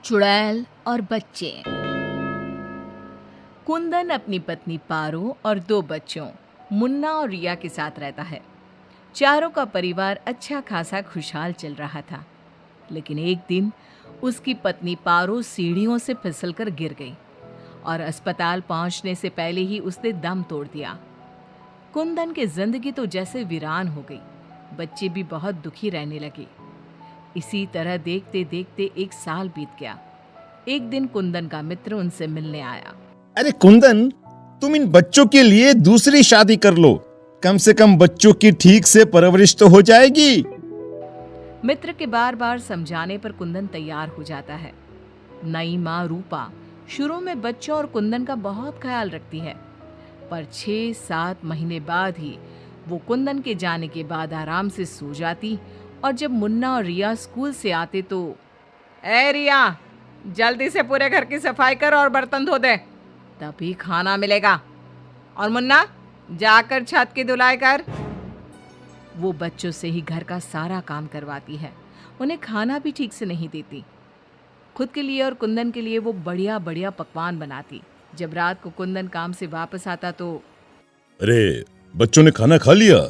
चुड़ैल और बच्चे। कुंदन अपनी पत्नी पारो और 2 बच्चों मुन्ना और रिया के साथ रहता है। चारों का परिवार अच्छा खासा खुशहाल चल रहा था, लेकिन एक दिन उसकी पत्नी पारो सीढ़ियों से फिसलकर गिर गई और अस्पताल पहुंचने से पहले ही उसने दम तोड़ दिया। कुंदन की जिंदगी तो जैसे वीरान हो गई। बच्चे भी बहुत दुखी रहने लगे। इसी तरह देखते देखते 1 साल बीत गया। एक दिन कुंदन का मित्र उनसे मिलने आया। अरे कुंदन, तुम इन बच्चों के लिए दूसरी शादी कर लो। कम से कम बच्चों की ठीक से परवरिश तो हो जाएगी। मित्र के बार बार समझाने पर कुंदन तैयार हो जाता है। नई माँ रूपा शुरू में बच्चों और कुंदन का बहुत ख्याल रखती है, पर 6-7 महीने बाद ही वो कुंदन के जाने के बाद आराम से सो जाती। और जब मुन्ना और रिया स्कूल से आते तो, ए रिया, जल्दी से पूरे घर की सफाई कर और बर्तन धो दे, तभी खाना मिलेगा। और मुन्ना, जाकर छत की धुलाई कर। वो बच्चों से ही घर का सारा काम करवाती है। उन्हें खाना भी ठीक से नहीं देती। खुद के लिए और कुंदन के लिए वो बढ़िया बढ़िया पकवान बनाती। जब रात को कुंदन काम से वापस आता तो, अरे, बच्चों ने खाना खा लिया?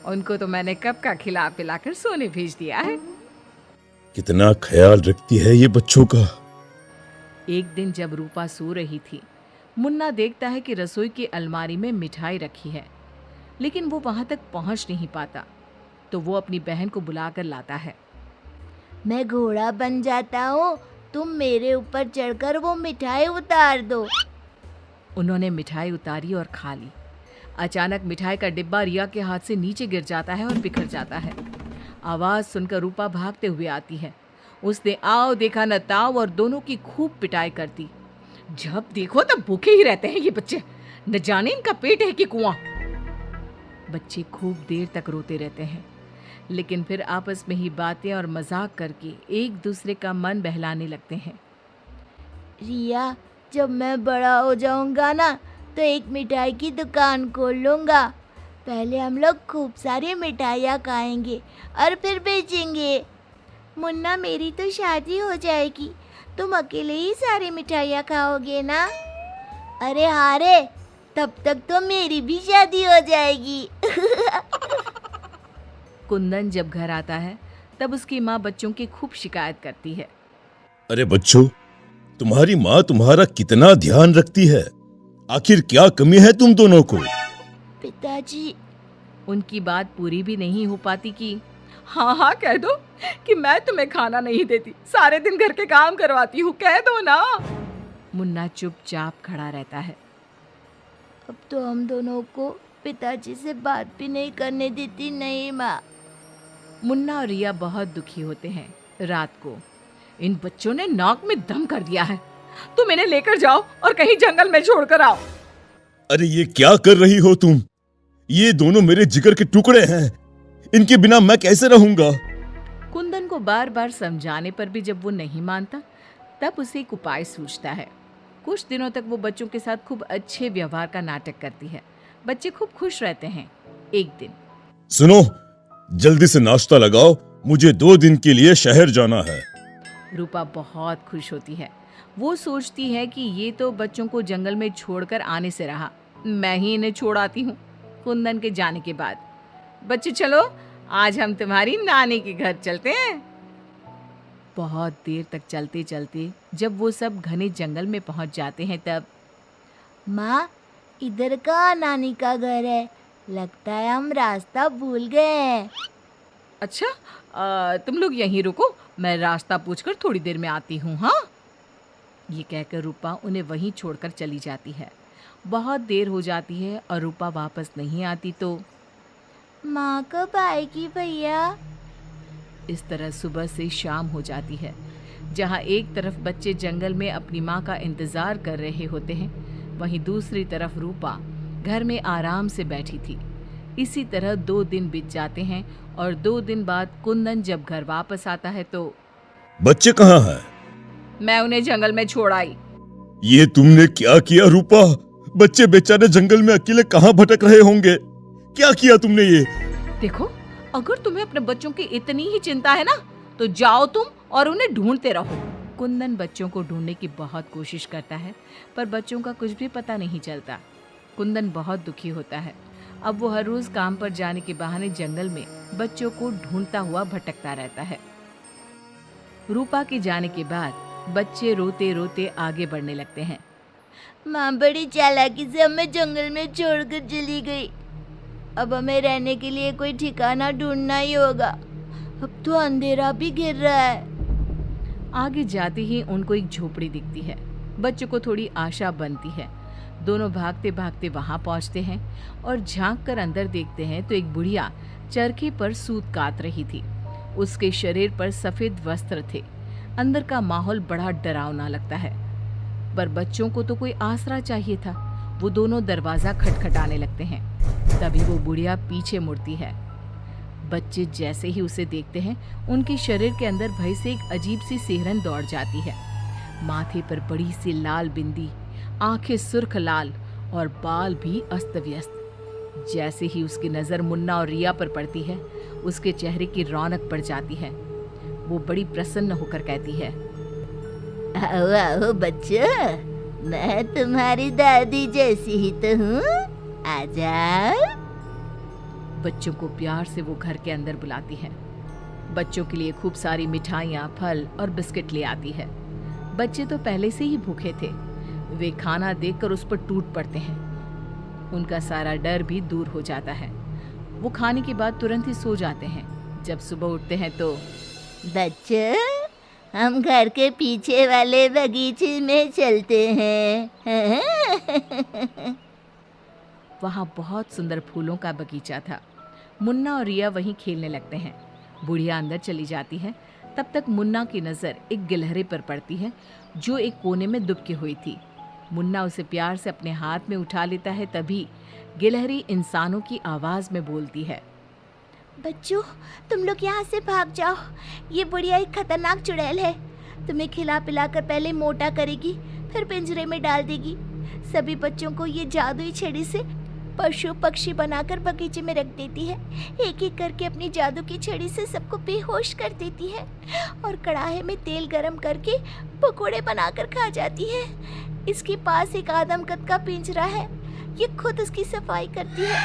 उनको तो मैंने कब का खिला पिलाकर सोने भेज दिया है। कितना ख्याल रखती है ये बच्चों का। एक दिन जब रूपा सो रही थी, मुन्ना देखता है कि रसोई की अलमारी में मिठाई रखी है, लेकिन वो वहां तक पहुंच नहीं पाता। तो वो अपनी बहन को बुलाकर लाता है। मैं घोड़ा बन जाता हूँ, तुम मेरे ऊपर चढ़कर वो मिठाई उतार दो। उन्होंने मिठाई उतारी और खा ली। अचानक मिठाई का डिब्बा रिया के हाथ से नीचे गिर जाता है और बिखर जाता है। आवाज सुनकर रूपा भागते हुए आती है। उसने आओ देखा न ताओ और दोनों की खूब पिटाई करती। जब देखो तब भूखे ही रहते हैं ये बच्चे, न जाने इनका पेट है कि कुआं। बच्चे खूब देर तक रोते रहते हैं, लेकिन फिर आपस में ही बातें और मजाक करके एक दूसरे का मन बहलाने लगते हैं। रिया, जब मैं बड़ा हो जाऊंगा ना, तो एक मिठाई की दुकान खोल लूंगा। पहले हम लोग खूब सारी मिठाइयाँ खाएंगे और फिर बेचेंगे। मुन्ना, मेरी तो शादी हो जाएगी, तुम अकेले ही सारी मिठाइयाँ खाओगे ना? अरे हाँ रे, तब तक तो मेरी भी शादी हो जाएगी। कुंदन जब घर आता है तब उसकी माँ बच्चों की खूब शिकायत करती है। अरे बच्चों, तुम्हारी माँ तुम्हारा कितना ध्यान रखती है। आखिर क्या कमी है तुम दोनों को? पिताजी, उनकी बात पूरी भी नहीं हो पाती कि हाँ हाँ कह दो कि मैं तुम्हें खाना नहीं देती, सारे दिन घर के काम करवाती हूँ, कह दो ना। मुन्ना चुपचाप खड़ा रहता है। अब तो हम दोनों को पिताजी से बात भी नहीं करने देती। नहीं माँ। मुन्ना और रिया बहुत दुखी होते हैं। रात को इन बच्चों ने नाक में दम कर दिया है, तुम इन्हें लेकर जाओ और कहीं जंगल में छोड़कर आओ। अरे ये क्या कर रही हो तुम? ये दोनों मेरे जिगर के टुकड़े हैं, इनके बिना मैं कैसे रहूंगा? कुंदन को बार बार समझाने पर भी जब वो नहीं मानता, तब उसे एक उपाय सूझता है। कुछ दिनों तक वो बच्चों के साथ खूब अच्छे व्यवहार का नाटक करती है। बच्चे खूब खुश रहते हैं। एक दिन, सुनो, जल्दी से नाश्ता लगाओ, मुझे 2 दिन के लिए शहर जाना है। रूपा बहुत खुश होती है। वो सोचती है कि ये तो बच्चों को जंगल में छोड़कर आने से रहा, मैं ही इन्हें छोड़ आती हूँ। कुंदन के जाने के बाद, बच्चे चलो, आज हम तुम्हारी नानी के घर चलते हैं। बहुत देर तक चलते चलते जब वो सब घने जंगल में पहुंच जाते हैं तब, माँ, इधर का नानी का घर है, लगता है हम रास्ता भूल गए हैं। अच्छा, तुम लोग यहीं रुको, मैं रास्ता पूछकर थोड़ी देर में आती हूँ। हाँ, ये कहकर रूपा उन्हें वहीं छोड़कर चली जाती है। बहुत देर हो जाती है और रूपा वापस नहीं आती तो, माँ कब आएगी भैया? इस तरह सुबह से शाम हो जाती है। जहाँ एक तरफ बच्चे जंगल में अपनी माँ का इंतजार कर रहे होते हैं, वहीं दूसरी तरफ रूपा घर में आराम से बैठी थी। इसी तरह 2 दिन बीत जाते हैं और 2 दिन बाद कुंदन जब घर वापस आता है तो, बच्चे कहाँ हैं? मैं उन्हें जंगल में छोड़ आई। ये तुमने क्या किया रूपा? बच्चे बेचारे जंगल में अकेले कहाँ भटक रहे होंगे? क्या किया तुमने ये? देखो, अगर तुम्हें अपने बच्चों की इतनी ही चिंता है ना, तो जाओ तुम और उन्हें ढूंढते रहो। कुंदन बच्चों को ढूंढने की बहुत कोशिश करता है, पर बच्चों का कुछ भी पता नहीं चलता। कुंदन बहुत दुखी होता है। अब वो हर रोज काम पर जाने के बहाने जंगल में बच्चों को ढूंढता हुआ भटकता रहता है। रूपा के जाने के बाद बच्चे रोते रोते आगे बढ़ने लगते हैं। माँ बड़ी चालाकी से हमें जंगल में छोड़कर चली गई। अब हमें रहने के लिए कोई ठिकाना ढूंढना ही होगा। अब तो अंधेरा भी घिर रहा है। आगे जाते ही उनको एक झोपड़ी दिखती है। बच्चों को थोड़ी आशा बनती है। दोनों भागते भागते वहां पहुंचते हैं और झांक कर अंदर देखते हैं तो एक बुढ़िया चरखे पर सूत काट रही थी। उसके शरीर पर सफेद वस्त्र थे। अंदर का माहौल बड़ा डरावना लगता है, पर बच्चों को तो कोई आसरा चाहिए था। वो दोनों दरवाजा खटखटाने लगते हैं। तभी वो बुढ़िया पीछे मुड़ती है। बच्चे जैसे ही उसे देखते हैं, उनके शरीर के अंदर भय से एक अजीब सी सिहरन दौड़ जाती है। माथे पर बड़ी सी लाल बिंदी, आंखें सुर्ख लाल और बाल भी अस्त व्यस्त। जैसे ही उसकी नजर मुन्ना और रिया पर पड़ती है, उसके चेहरे की रौनक बढ़ जाती है। वो बड़ी प्रसन्न होकर कहती है, आओ आओ बच्चों, मैं तुम्हारी दादी जैसी ही तो हूँ। आ जाओ। बच्चों को प्यार से वो घर के अंदर बुलाती है। बच्चों के लिए खूब सारी मिठाइयाँ, फल और बिस्किट ले आती है। बच्चे तो पहले से ही भूखे थे। वे खाना देखकर उस पर टूट पड़ते हैं। उनका सारा डर भी दूर हो जाता है। वो खाने के बाद तुरंत ही सो जाते हैं। जब सुबह उठते हैं तो बच्चों, हम घर के पीछे वाले बगीचे में चलते हैं। वहाँ बहुत सुंदर फूलों का बगीचा था। मुन्ना और रिया वहीं खेलने लगते हैं। बुढ़िया अंदर चली जाती है। तब तक मुन्ना की नज़र एक गिलहरी पर पड़ती है, जो एक कोने में दुबकी हुई थी। मुन्ना उसे प्यार से अपने हाथ में उठा लेता है। तभी गिलहरी इंसानों की आवाज़ में बोलती है, बच्चों, तुम लोग यहाँ से भाग जाओ। ये बुढ़िया एक खतरनाक चुड़ैल है। तुम्हें खिला पिला कर पहले मोटा करेगी, फिर पिंजरे में डाल देगी। सभी बच्चों को ये जादुई छड़ी से पशु पक्षी बनाकर बगीचे में रख देती है। एक एक करके अपनी जादू की छड़ी से सबको बेहोश कर देती है और कढ़ाई में तेल गरम करके पकोड़े बनाकर खा जाती है। इसके पास एक आदमकद का पिंजरा है। ये खुद उसकी सफाई करती है।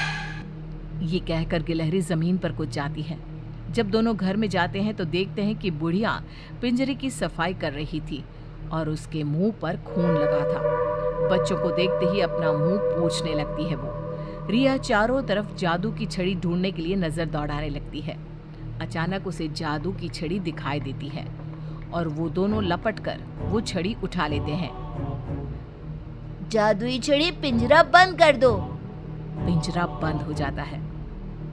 ये कहकर गिलहरी जमीन पर कूद जाती है। जब दोनों घर में जाते हैं तो देखते हैं कि बुढ़िया पिंजरे की सफाई कर रही थी और उसके मुंह पर खून लगा था। बच्चों को देखते ही अपना मुंह पोंछने लगती है। वो रिया चारों तरफ जादू की छड़ी ढूंढने के लिए नजर दौड़ाने लगती है। अचानक उसे जादू की छड़ी दिखाई देती है और वो दोनों लपट कर वो छड़ी उठा लेते हैं। जादुई छड़ी, पिंजरा बंद कर दो। पिंजरा बंद हो जाता है।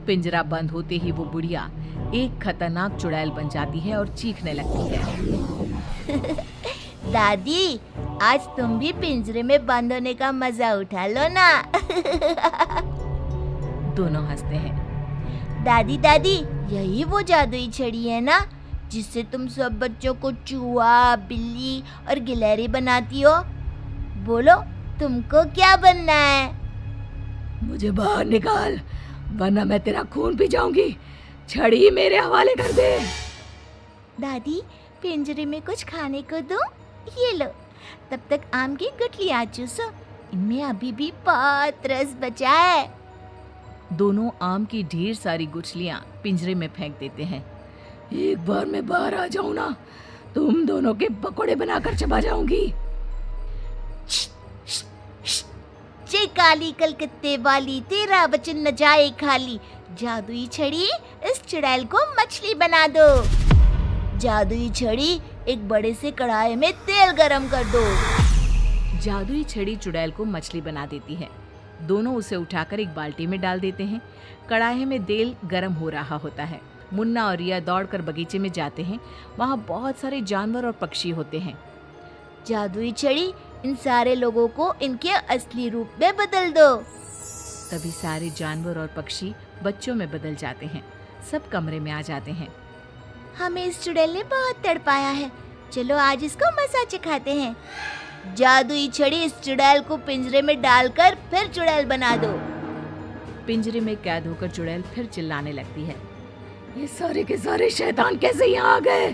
पिंजरा बंद होते ही वो बुढ़िया एक खतरनाक चुड़ैल बन जाती है और चीखने लगती है। दादी, आज तुम भी पिंजरे में बंद होने का मजा उठा लो ना। दोनों हंसते हैं। दादी दादी, यही वो जादुई छड़ी है ना, जिससे तुम सब बच्चों को चूहा, बिल्ली और गिलहरी बनाती हो। बोलो, तुमको क्या बनना है? मुझे बाहर निकाल, वरना मैं तेरा खून पी जाऊंगी। छड़ी मेरे हवाले कर दे। दादी, पिंजरे में कुछ खाने को दो। ये लो, तब तक आम की गुठलियां चूसो। इनमें अभी भी बहुत रस बचा है। दोनों आम की ढेर सारी गुठलियां पिंजरे में फेंक देते हैं। एक बार मैं बाहर आ जाऊं ना, तुम दोनों के पकोड़े बनाकर चबा जाऊंगी। जय काली कलकत्ते वाली, तेरा वचन न जाए खाली। जादुई छड़ी, इस चुड़ैल को मछली बना दो। जादुई छड़ी, एक बड़े से कढ़ाई में तेल गरम कर दो। जादुई छड़ी चुड़ैल को मछली बना देती है। दोनों उसे उठाकर एक बाल्टी में डाल देते हैं। कढ़ाई में तेल गरम हो रहा होता है। मुन्ना और रिया दौड़कर बगीचे में जाते हैं। वहाँ बहुत सारे जानवर और पक्षी होते हैं। जादुई छड़ी, इन सारे लोगों को इनके असली रूप में बदल दो। तभी सारे जानवर और पक्षी बच्चों में बदल जाते हैं। सब कमरे में आ जाते हैं। हमें इस चुड़ैल ने बहुत तड़पाया है, चलो आज इसको मजा चखाते हैं। जादुई छड़ी, इस चुड़ैल को पिंजरे में डालकर फिर चुड़ैल बना दो। पिंजरे में कैद होकर चुड़ैल फिर चिल्लाने लगती है, ये सारे के सारे शैतान कैसे यहाँ आ गए?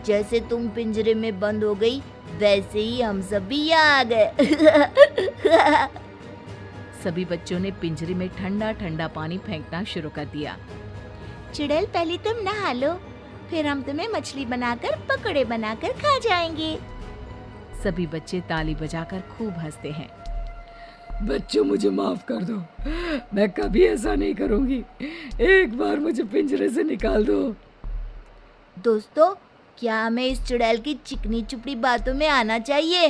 जैसे तुम पिंजरे में बंद हो गई वैसे ही हम सब भी यहाँ आ गए। सभी बच्चों ने पिंजरे में ठंडा ठंडा पानी फेंकना शुरू कर दिया। चुड़ैल पहले तुम नहा लो, फिर हम तुम्हें मछली बनाकर पकौड़े बनाकर खा जाएंगे। सभी बच्चे ताली बजाकर खूब हंसते हैं। बच्चों मुझे माफ कर दो, मैं कभी ऐसा नहीं करूंगी। एक बार मुझे पिंजरे से निकाल दो। दोस्तों, क्या हमें इस चुड़ैल की चिकनी चुपड़ी बातों में आना चाहिए?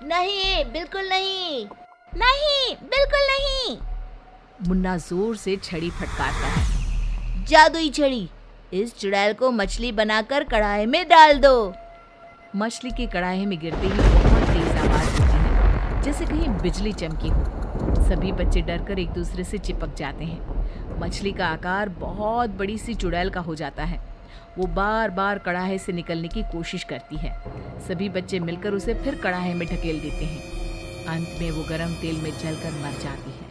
नहीं, बिल्कुल नहीं। नहीं, बिल्कुल नहीं। मुन्ना जोर से छड़ी फटकारता है। जादुई छड़ी, इस चुड़ैल को मछली बनाकर कढ़ाई में डाल दो। मछली की कढ़ाई में गिरते ही बहुत तेज आवाज होती है, जैसे कहीं बिजली चमकी हो। सभी बच्चे डरकर एक दूसरे से चिपक जाते हैं। मछली का आकार बहुत बड़ी सी चुड़ैल का हो जाता है। वो बार बार कढ़ाई से निकलने की कोशिश करती है। सभी बच्चे मिलकर उसे फिर कढ़ाई में ढकेल देते हैं। अंत में वो गरम तेल में जलकर मर जाती है।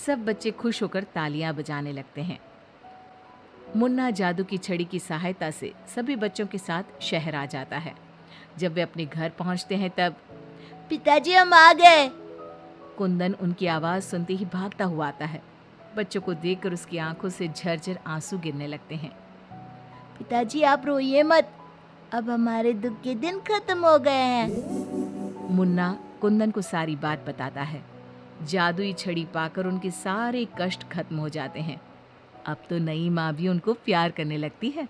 सब बच्चे खुश होकर तालियां बजाने लगते हैं। मुन्ना जादू की छड़ी की सहायता से सभी बच्चों के साथ शहर आ जाता है। जब वे अपने घर पहुंचते हैं तब पिताजी, हम आ गए। कुंदन उनकी आवाज सुनते ही भागता हुआ आता है। बच्चों को देखकर उसकी आंखों से झरझर आंसू गिरने लगते हैं। पिताजी, आप रोइए मत, अब हमारे दुख के दिन खत्म हो गए हैं। मुन्ना कुंदन को सारी बात बताता है। जादुई छड़ी पाकर उनके सारे कष्ट खत्म हो जाते हैं। अब तो नई माँ भी उनको प्यार करने लगती है।